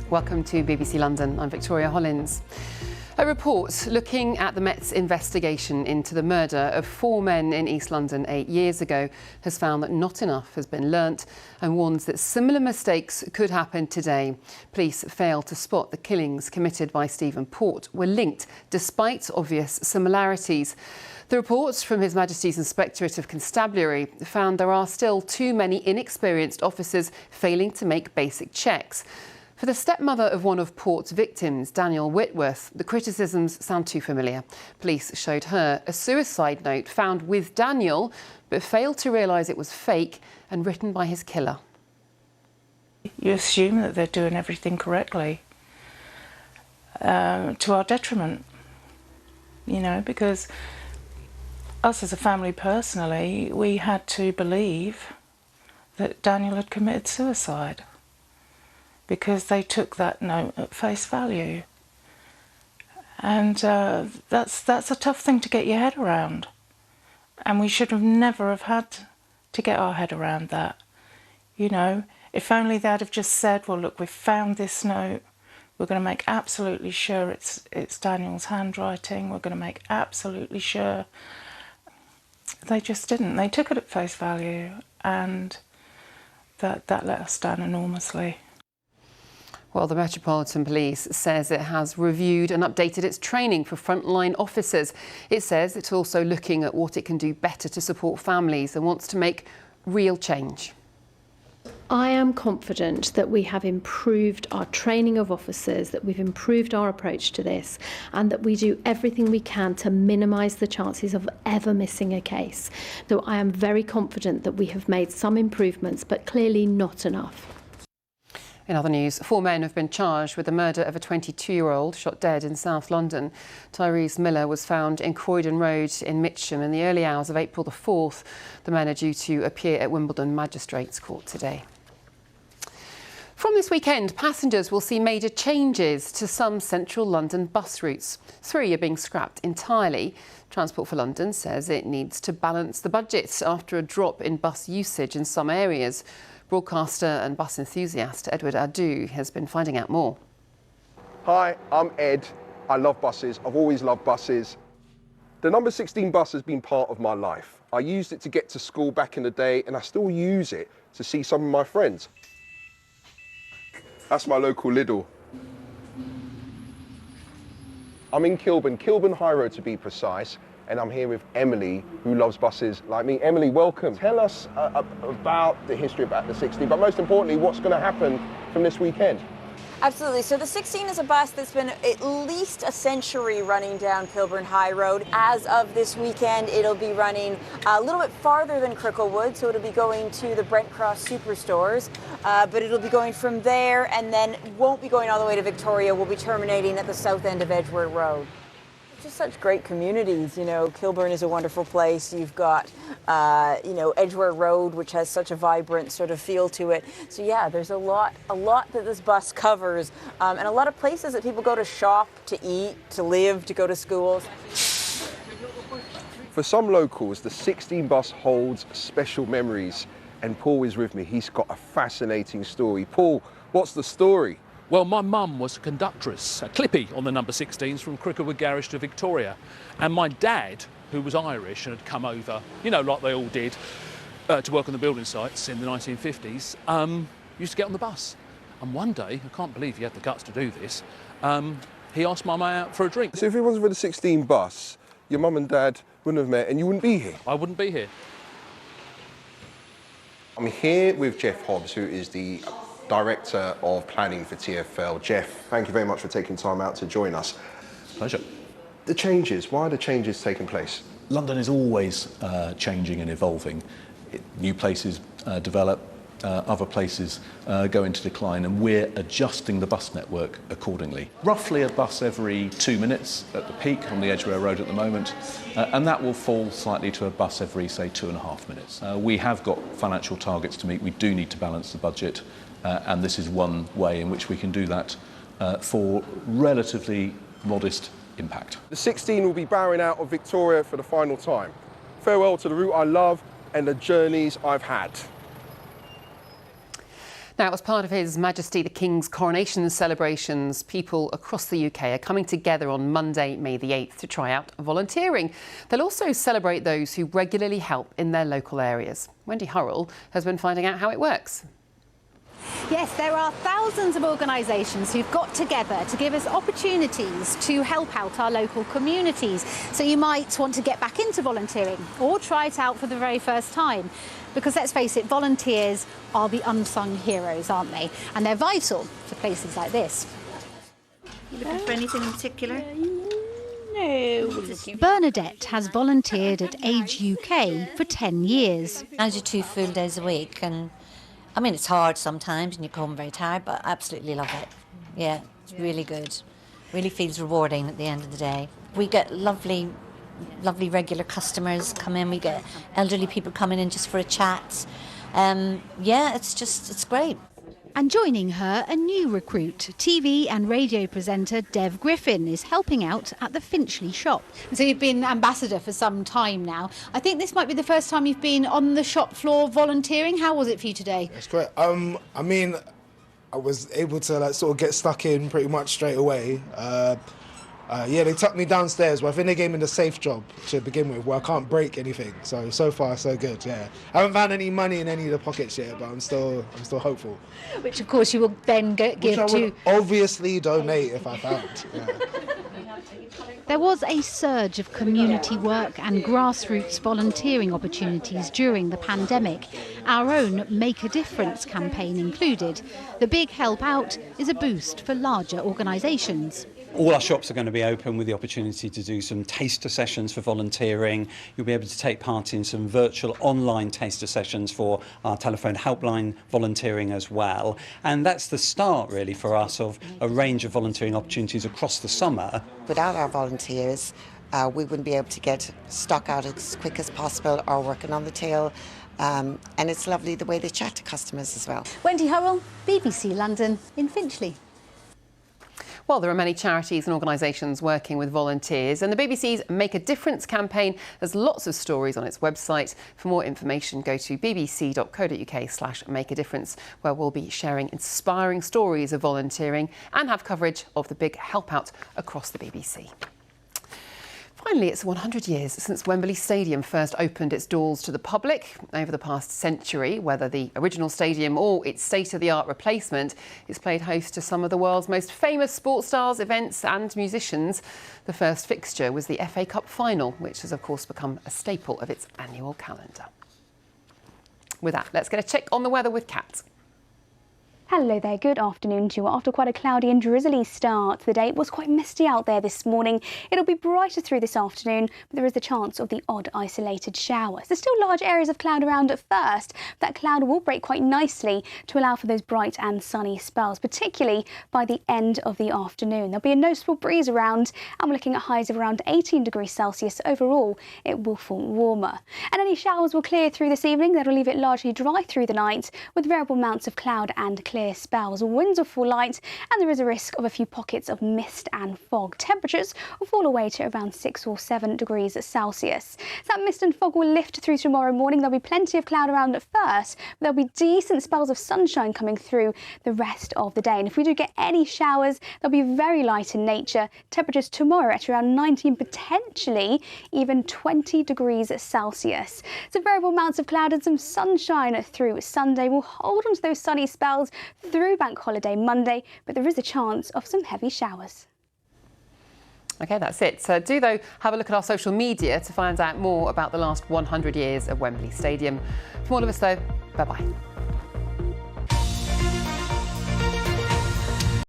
Welcome to BBC London. I'm Victoria Hollins. A report looking at the Met's investigation into the murder of 4 men in East London 8 years ago has found that not enough has been learnt and warns that similar mistakes could happen today. Police failed to spot the killings committed by Stephen Port were linked despite obvious similarities. The reports from His Majesty's Inspectorate of Constabulary found there are still too many inexperienced officers failing to make basic checks. For the stepmother of one of Port's victims, Daniel Whitworth, the criticisms sound too familiar. Police showed her a suicide note found with Daniel, but failed to realise it was fake and written by his killer. You assume that they're doing everything correctly, to our detriment, you know, because us as a family personally, we had to believe that Daniel had committed suicide, because they took that note at face value. And that's a tough thing to get your head around. And we should have never have had to get our head around that. You know, if only they'd have just said, well, look, we've found this note. We're going to make absolutely sure it's Daniel's handwriting. We're going to make absolutely sure. They just didn't. They took it at face value, and that let us down enormously. Well, the Metropolitan Police says it has reviewed and updated its training for frontline officers. It says it's also looking at what it can do better to support families and wants to make real change. I am confident that we have improved our training of officers, that we've improved our approach to this, and that we do everything we can to minimise the chances of ever missing a case. Though I am very confident that we have made some improvements, but clearly not enough. In other news, 4 men have been charged with the murder of a 22-year-old shot dead in South London. Tyrese Miller was found in Croydon Road in Mitcham in the early hours of April the 4th. The men are due to appear at Wimbledon Magistrates Court today. From this weekend, passengers will see major changes to some central London bus routes. 3 are being scrapped entirely. Transport for London says it needs to balance the budget after a drop in bus usage in some areas. Broadcaster and bus enthusiast Edward Adu has been finding out more. Hi, I'm Ed. I love buses. I've always loved buses. The number 16 bus has been part of my life. I used it to get to school back in the day, and I still use it to see some of my friends. That's my local Lidl. I'm in Kilburn High Road to be precise, and I'm here with Emily, who loves buses like me. Emily, welcome. Tell us about the history about the 16, but most importantly, what's going to happen from this weekend? Absolutely. So the 16 is a bus that's been at least a century running down Kilburn High Road. As of this weekend, it'll be running a little bit farther than Cricklewood, so it'll be going to the Brent Cross Superstores, but it'll be going from there and then won't be going all the way to Victoria. We'll be terminating at the south end of Edgware Road. Just such great communities, you know. Kilburn is a wonderful place. You've got, you know, Edgware Road, which has such a vibrant sort of feel to it. So yeah, there's a lot that this bus covers, and a lot of places that people go to shop, to eat, to live, to go to schools. For some locals, the 16 bus holds special memories, and Paul is with me. He's got a fascinating story. Paul, what's the story? Well, my mum was a conductress, a clippy on the number 16s from Cricklewood Garage to Victoria. And my dad, who was Irish and had come over, you know, like they all did, to work on the building sites in the 1950s, used to get on the bus. And one day, I can't believe he had the guts to do this, he asked my mum out for a drink. So if it wasn't for the 16 bus, your mum and dad wouldn't have met and you wouldn't be here? I wouldn't be here. I'm here with Jeff Hobbs, who is the Director of Planning for TfL. Jeff, thank you very much for taking time out to join us. Pleasure. The changes, why are the changes taking place? London is always changing and evolving. New places develop, other places go into decline, and we're adjusting the bus network accordingly. Roughly a bus every 2 minutes at the peak on the Edgware Road at the moment, and that will fall slightly to a bus every, say, 2.5 minutes. We have got financial targets to meet. We do need to balance the budget. And this is one way in which we can do that for relatively modest impact. The 16 will be bowing out of Victoria for the final time. Farewell to the route I love and the journeys I've had. Now, as part of His Majesty the King's coronation celebrations, people across the UK are coming together on Monday, May the 8th to try out volunteering. They'll also celebrate those who regularly help in their local areas. Wendy Hurrell has been finding out how it works. Yes, there are thousands of organisations who've got together to give us opportunities to help out our local communities. So you might want to get back into volunteering or try it out for the very first time. Because let's face it, volunteers are the unsung heroes, aren't they? And they're vital for places like this. You looking for anything in particular? No. Bernadette has volunteered at Age UK for 10 years. I do 2 full days a week, and I mean, it's hard sometimes and you come very tired, but I absolutely love it. Yeah, it's really good. Really feels rewarding at the end of the day. We get lovely regular customers come in. We get elderly people coming in just for a chat. Yeah, it's great. And joining her, a new recruit, TV and radio presenter Dev Griffin is helping out at the Finchley shop. So you've been ambassador for some time now. I think this might be the first time you've been on the shop floor volunteering. How was it for you today? That's great. I mean, I was able to sort of get stuck in pretty much straight away. Yeah, they tucked me downstairs, but I think they gave me the safe job to begin with, where I can't break anything. So far, so good, yeah. I haven't found any money in any of the pockets yet, but I'm still hopeful. Which, of course, you will then give Which I to... would obviously donate if I found, yeah. There was a surge of community work and grassroots volunteering opportunities during the pandemic. Our own Make a Difference campaign included. The Big Help Out is a boost for larger organisations. All our shops are going to be open with the opportunity to do some taster sessions for volunteering. You'll be able to take part in some virtual online taster sessions for our telephone helpline volunteering as well. And that's the start really for us of a range of volunteering opportunities across the summer. Without our volunteers, we wouldn't be able to get stock out as quick as possible or working on the tail. And it's lovely the way they chat to customers as well. Wendy Hurrell, BBC London in Finchley. Well, there are many charities and organisations working with volunteers, and the BBC's Make a Difference campaign has lots of stories on its website. For more information, go to bbc.co.uk/makeadifference, where we'll be sharing inspiring stories of volunteering and have coverage of the Big Help Out across the BBC. Finally, it's 100 years since Wembley Stadium first opened its doors to the public. Over the past century, whether the original stadium or its state-of-the-art replacement, it's played host to some of the world's most famous sports stars, events and musicians. The first fixture was the FA Cup final, which has of course become a staple of its annual calendar. With that, let's get a check on the weather with Kat. Hello there, good afternoon to you. After quite a cloudy and drizzly start to the day, it was quite misty out there this morning. It'll be brighter through this afternoon, but there is the chance of the odd isolated showers. There's still large areas of cloud around at first, but that cloud will break quite nicely to allow for those bright and sunny spells, particularly by the end of the afternoon. There'll be a noticeable breeze around, and we're looking at highs of around 18 degrees Celsius. Overall, it will fall warmer. And any showers will clear through this evening. That'll leave it largely dry through the night, with variable amounts of cloud and clear spells. Winds will fall light, and there is a risk of a few pockets of mist and fog. Temperatures will fall away to around 6 or 7 degrees Celsius. So that mist and fog will lift through tomorrow morning. There'll be plenty of cloud around at first, but there'll be decent spells of sunshine coming through the rest of the day. And if we do get any showers, they'll be very light in nature. Temperatures tomorrow at around 19, potentially even 20 degrees Celsius. So variable amounts of cloud and some sunshine through Sunday. We'll hold on to those sunny spells through Bank Holiday Monday, but there is a chance of some heavy showers. OK, that's it. So do, though, have a look at our social media to find out more about the last 100 years of Wembley Stadium. From all of us, though, bye-bye.